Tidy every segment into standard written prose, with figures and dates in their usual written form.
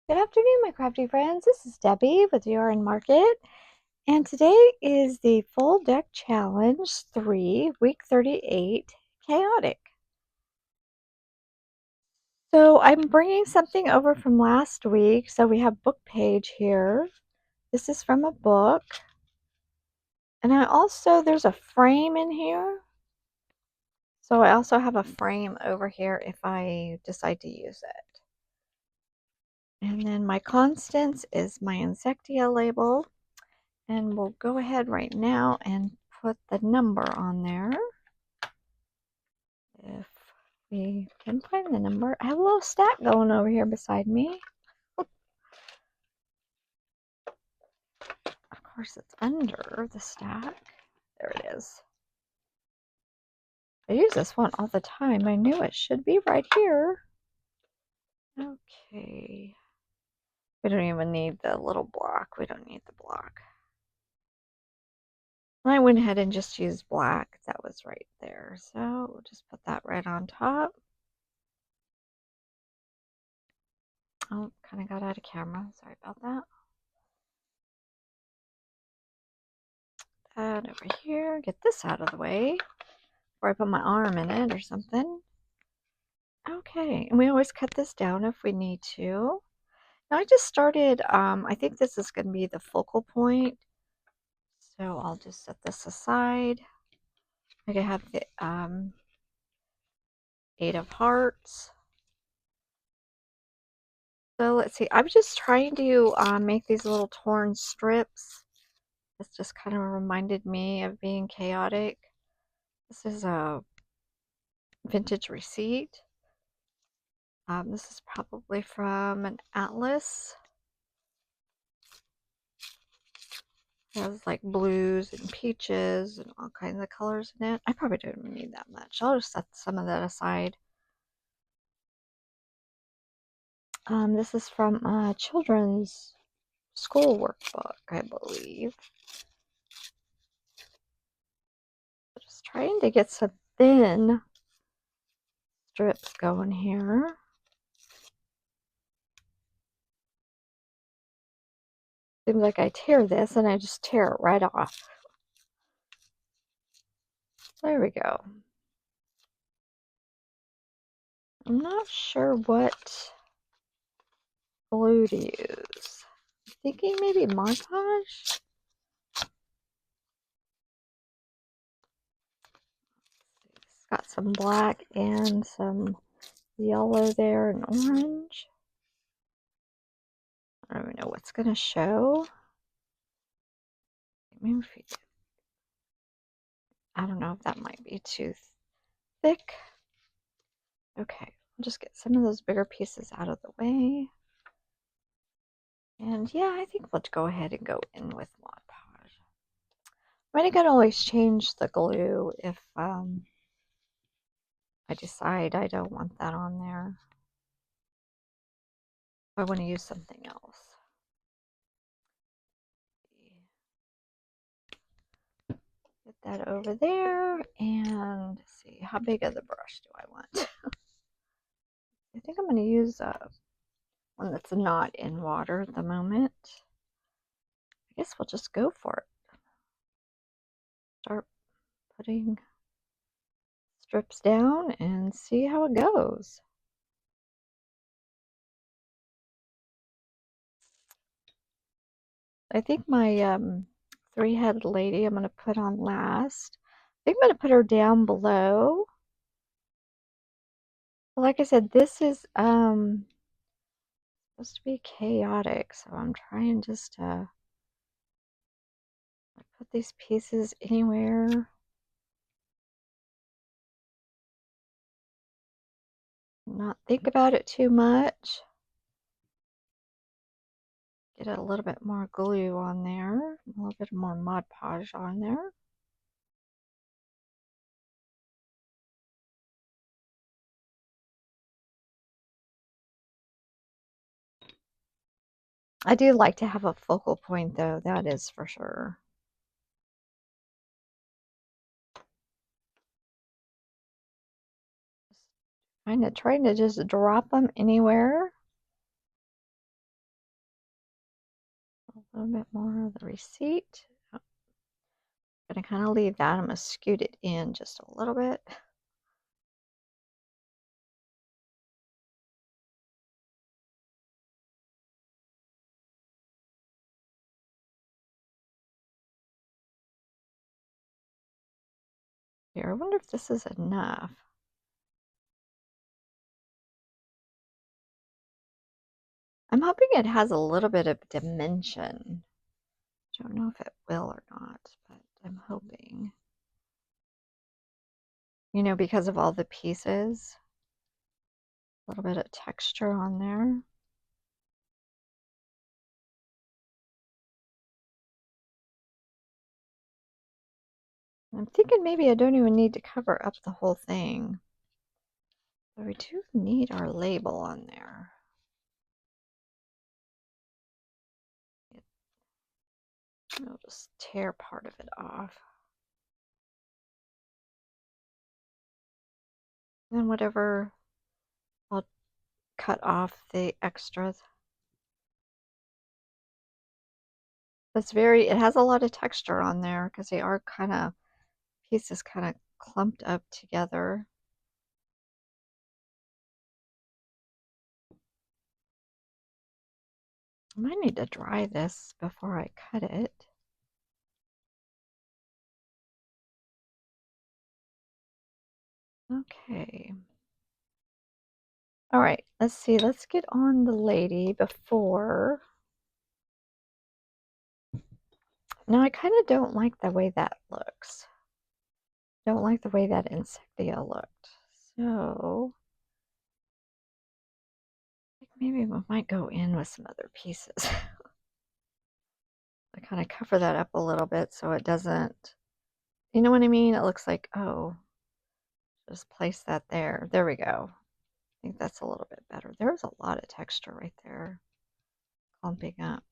Good afternoon, my crafty friends. This is Debbie with Yarn Market, and today is the Full Deck Challenge 3, Week 38, Chaotic. So I'm bringing something over from last week. So we have book page here. This is from a book. And there's a frame in here. So I also have a frame over here if I decide to use it. And then my constants is my Insecta label. And we'll go ahead right now and put the number on there. If we can find the number. I have a little stack going over here beside me. Of course, it's under the stack. There it is. I use this one all the time. I knew it should be right here. Okay. We don't even need the little block. We don't need the block. I went ahead and just used black. That was right there. So we'll just put that right on top. Oh, kind of got out of camera. Sorry about that. That over here. Get this out of the way before I put my arm in it or something. Okay, and we always cut this down if we need to. Now I just started, I think this is going to be the focal point. So I'll just set this aside. I can have the 8 of hearts. So let's see, I'm just trying to make these little torn strips. This just kind of reminded me of being chaotic. This is a vintage receipt. This is probably from an atlas. It has like blues and peaches and all kinds of colors in it. I probably don't even need that much. I'll just set some of that aside. This is from a children's school workbook, I believe. Just trying to get some thin strips going here. Seems like I tear this and I just tear it right off. There we go. I'm not sure what glue to use. I'm thinking maybe Mod Podge? It's got some black and some yellow there and orange. I don't even know what's going to show. Maybe if we do. I don't know if that might be too thick. Okay, I'll just get some of those bigger pieces out of the way. And yeah, I think we'll go ahead and go in with Mod Podge. I can always change the glue if I decide I don't want that on there. I want to use something else. Get that over there, and see, how big of the brush do I want? I think I'm going to use one that's not in water at the moment. I guess we'll just go for it. Start putting strips down and see how it goes. I think my three-headed lady I'm going to put on last. I think I'm going to put her down below. Like I said, this is supposed to be chaotic, so I'm trying just to put these pieces anywhere. Not think about it too much. Get a little bit more glue on there, a little bit more Mod Podge on there. I do like to have a focal point though, that is for sure. Kind of trying to just drop them anywhere. little bit more of the receipt. I'm going to kind of leave that. I'm going to scoot it in just a little bit. Here, I wonder if this is enough. I'm hoping it has a little bit of dimension. Don't know if it will or not, but I'm hoping. You know, because of all the pieces, a little bit of texture on there. I'm thinking maybe I don't even need to cover up the whole thing. But we do need our label on there. I'll just tear part of it off. And then whatever, I'll cut off the extras. It has a lot of texture on there because they are kind of, pieces kind of clumped up together. I might need to dry this before I cut it. Okay. All right, let's see. Let's get on the lady before. Now, I kind of don't like the way that looks. Don't like the way that Insecta looked. So, maybe we might go in with some other pieces. I kind of cover that up a little bit so it doesn't, you know what I mean? It looks like, oh, just place that there. There we go. I think that's a little bit better. There's a lot of texture right there, clumping up.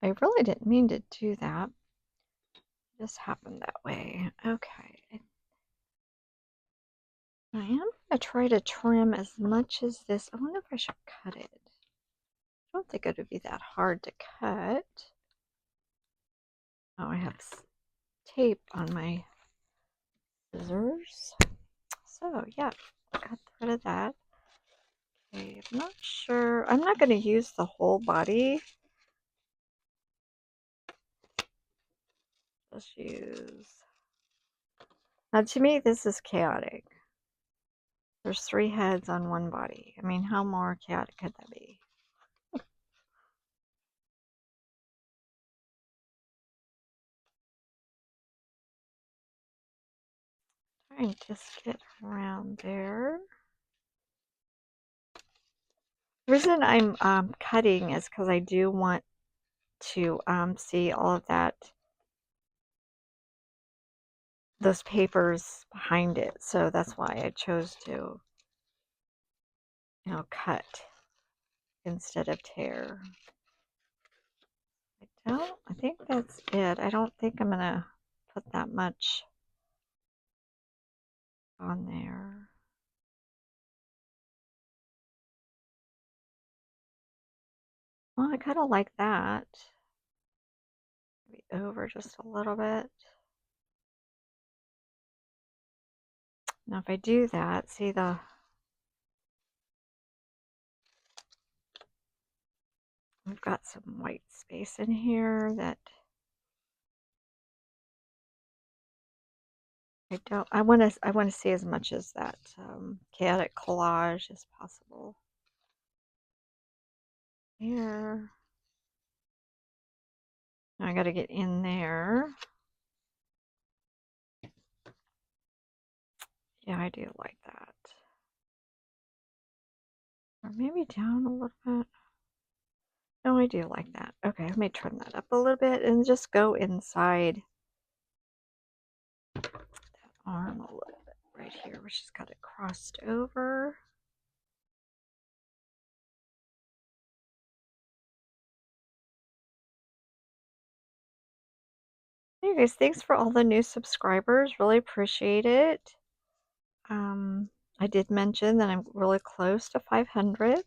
I really didn't mean to do that. It just happened that way. Okay. I am going to try to trim as much as this. I wonder if I should cut it. I don't think it would be that hard to cut. Oh, I have tape on my scissors. So, yeah, got rid of that. Okay, I'm not sure. I'm not going to use the whole body. Just use. Now, to me, this is chaotic. There's 3 heads on one body. I mean, how more chaotic could that be? Trying to just get around there. The reason I'm cutting is because I do want to see all of that, those papers behind it. So that's why I chose to, cut instead of tear. I think that's it. I don't think I'm gonna put that much on there. Well, I kind of like that. Maybe over just a little bit. Now if I do that, see we've got some white space in here that I want to see as much as that chaotic collage as possible. Here. Now I got to get in there. Yeah, I do like that. Or maybe down a little bit. No, I do like that. Okay, let me trim that up a little bit and just go inside that arm a little bit right here, where she's got it crossed over. Anyways, thanks for all the new subscribers. Really appreciate it. I did mention that I'm really close to 500.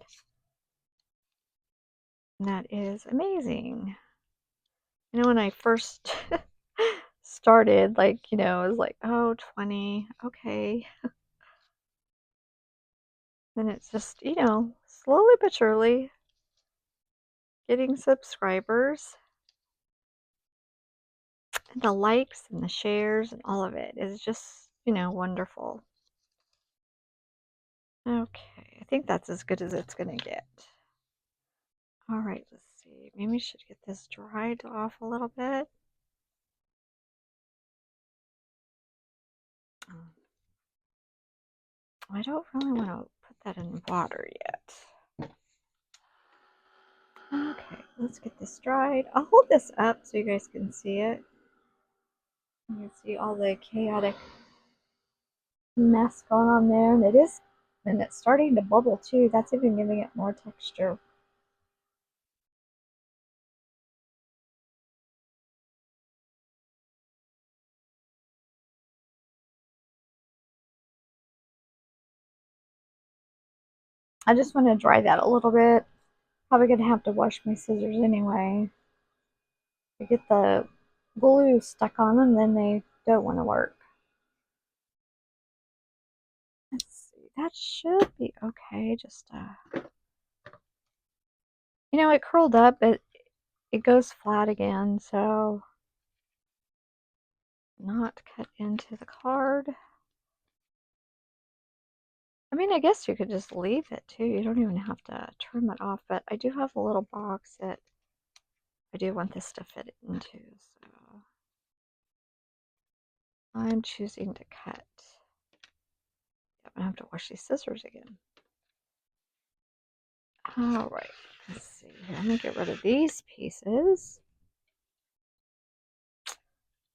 And that is amazing. You know, when I first started, like, you know, it was like, oh, 20, okay. And it's just, you know, slowly but surely getting subscribers. And the likes and the shares and all of it is just, you know, wonderful. Okay, I think that's as good as it's going to get. All right, let's see. Maybe we should get this dried off a little bit. I don't really want to put that in water yet. Okay, let's get this dried. I'll hold this up so you guys can see it. You can see all the chaotic mess going on there, and it's starting to bubble too. That's even giving it more texture. I just want to dry that a little bit. Probably gonna have to wash my scissors anyway. I get the glue stuck on them, then they don't want to work. Let's see, that should be okay. Just you know, it curled up, but it goes flat again, so not cut into the card. I mean, I guess you could just leave it too. You don't even have to trim it off, but I do have a little box that I do want this to fit into, so I'm choosing to cut. Yep, I have to wash these scissors again. All right, let's see. I'm gonna get rid of these pieces.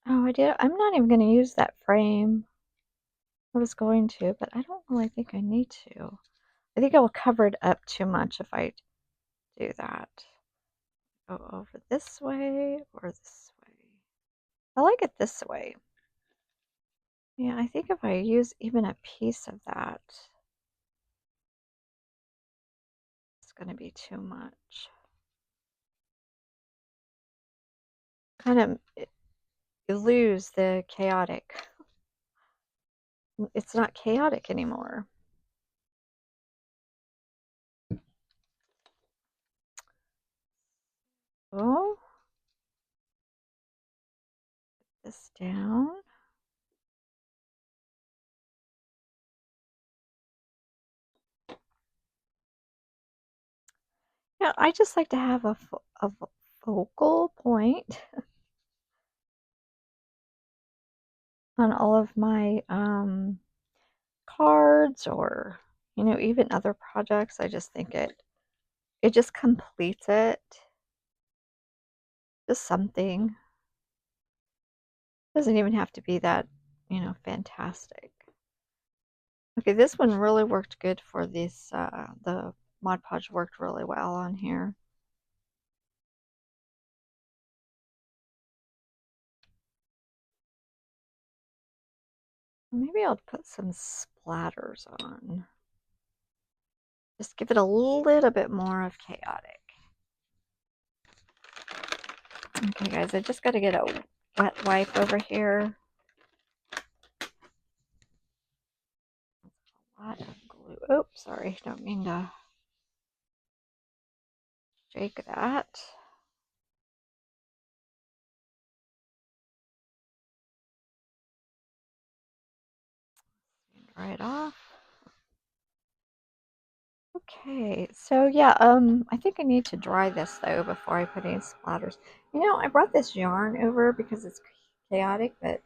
Oh, I did. I'm not even gonna use that frame. I was going to, but I don't really think I need to. I think I will cover it up too much if I do that. Go over this way or this way. I like it this way. Yeah, I think if I use even a piece of that, it's going to be too much. Kind of, you lose the chaotic. It's not chaotic anymore. Oh, put this down. Yeah, I just like to have a focal point on all of my cards, or you know, even other projects. I just think it just completes it. Just something. Doesn't even have to be that, you know, fantastic. Okay, this one really worked good for this. The Mod Podge worked really well on here. Maybe I'll put some splatters on. Just give it a little bit more of chaotic. Okay, guys, I just got to get a wet wipe over here. A lot of glue. Oh, sorry, don't mean to shake that. Dry it off. Okay, so yeah, I think I need to dry this though before I put any splatters. You know, I brought this yarn over because it's chaotic, but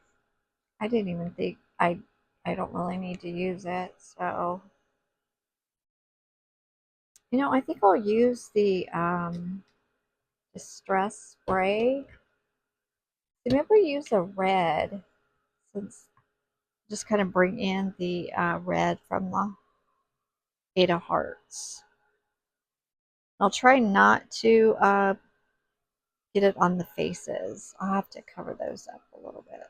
I didn't even think I don't really need to use it. So, you know, I think I'll use the distress spray. So maybe use a red, since just kind of bring in the red from the Eight of Hearts. I'll try not to get it on the faces. I'll have to cover those up a little bit.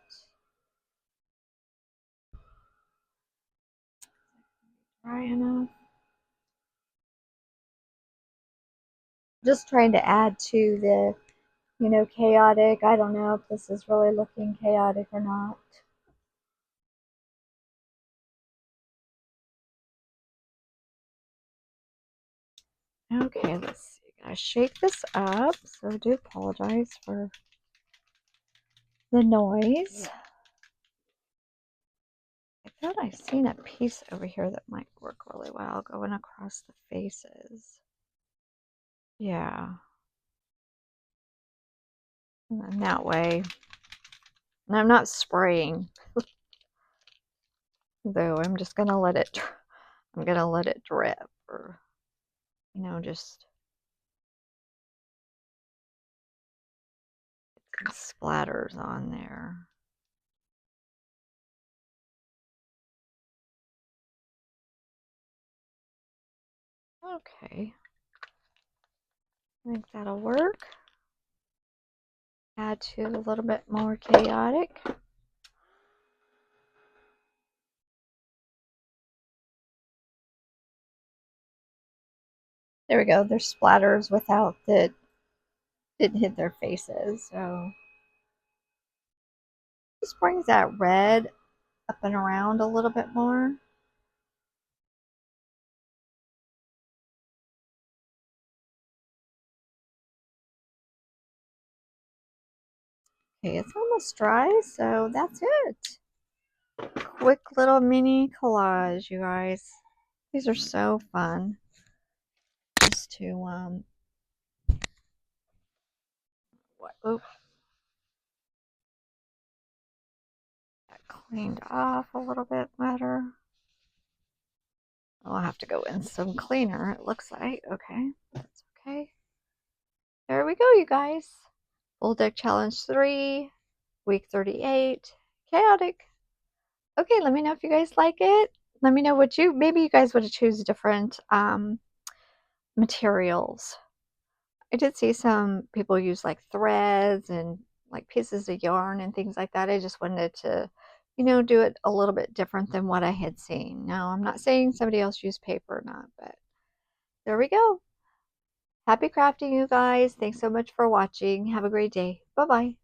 dry enough? Just trying to add to the, chaotic. I don't know if this is really looking chaotic or not. Okay, let's see. I shake this up, so I do apologize for the noise. I thought I'd seen a piece over here that might work really well going across the faces. Yeah. And then that way, and I'm not spraying, though. I'm just gonna let it, I'm gonna let it drip, or, just get some splatters on there. Okay. I think that'll work. Add to a little bit more chaotic. There we go. There's splatters without that didn't hit their faces. So just brings that red up and around a little bit more. Okay, it's almost dry, so that's it. Quick little mini collage, you guys. These are so fun. Just to oops, that cleaned off a little bit better. I'll have to go in some cleaner, it looks like. Okay, that's okay. There we go, you guys. Full Deck Challenge 3, week 38, chaotic. Okay, let me know if you guys like it. Let me know what maybe you guys would choose different materials. I did see some people use like threads and like pieces of yarn and things like that. I just wanted to, do it a little bit different than what I had seen. Now, I'm not saying somebody else used paper or not, but there we go. Happy crafting, you guys. Thanks so much for watching. Have a great day. Bye-bye.